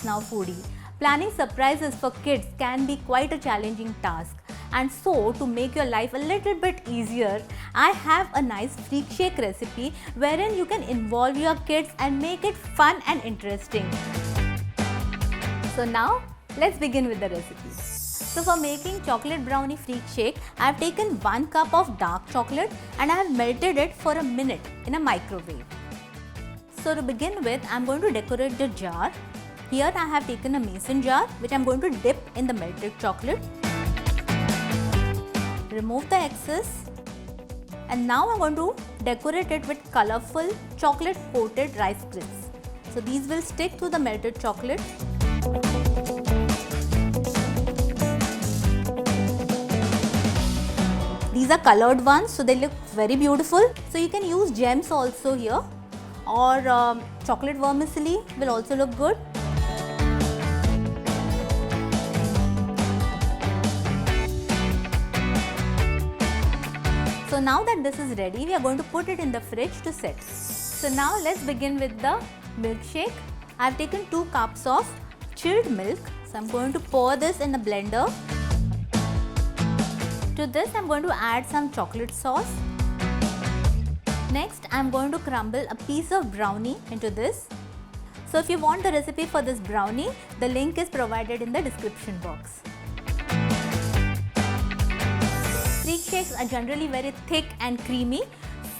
kids now, foodie. Planning surprises for kids can be quite a challenging task. And so, to make your life a little bit easier, I have a nice freak shake recipe wherein you can involve your kids and make it fun and interesting. So now, let's begin with the recipe. So for making chocolate brownie freak shake, I have taken 1 cup of dark chocolate and I have melted it for a minute in a microwave. So to begin with, I am going to decorate the jar. Here I have taken a mason jar which I am going to dip in the melted chocolate. Remove the excess. And now I am going to decorate it with colorful chocolate coated rice crisps. So these will stick to the melted chocolate. These are colored ones, so they look very beautiful. So you can use gems also here, or chocolate vermicelli will also look good. So now that this is ready, we are going to put it in the fridge to set. So now let's begin with the milkshake. I have taken 2 cups of chilled milk. So I am going to pour this in a blender. To this I am going to add some chocolate sauce. Next I am going to crumble a piece of brownie into this. So if you want the recipe for this brownie, the link is provided in the description box. Freak shakes are generally very thick and creamy.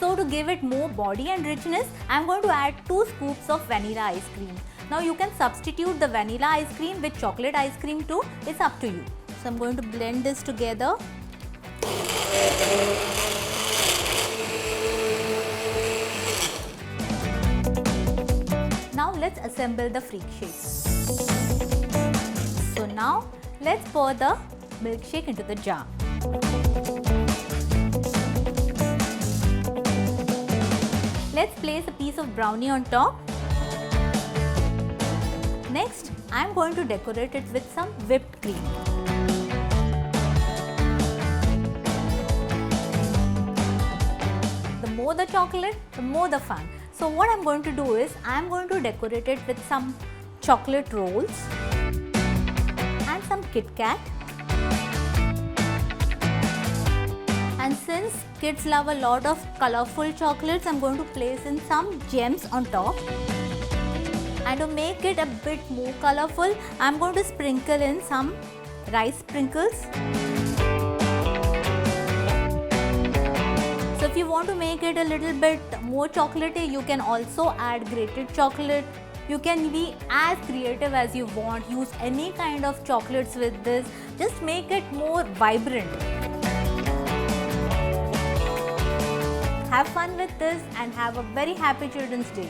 So to give it more body and richness, I am going to add 2 scoops of vanilla ice cream. Now you can substitute the vanilla ice cream with chocolate ice cream too, it's up to you. So I am going to blend this together. Now let's assemble the freak shake. So now let's pour the milkshake into the jar. Let's place a piece of brownie on top. Next, I am going to decorate it with some whipped cream. The more the chocolate, the more the fun. So what I am going to do is, I am going to decorate it with some chocolate rolls and some Kit Kat. And since kids love a lot of colorful chocolates, I am going to place in some gems on top. And to make it a bit more colorful, I am going to sprinkle in some rice sprinkles. So if you want to make it a little bit more chocolatey, you can also add grated chocolate. You can be as creative as you want, use any kind of chocolates with this, just make it more vibrant. Have fun with this and have a very happy Children's Day.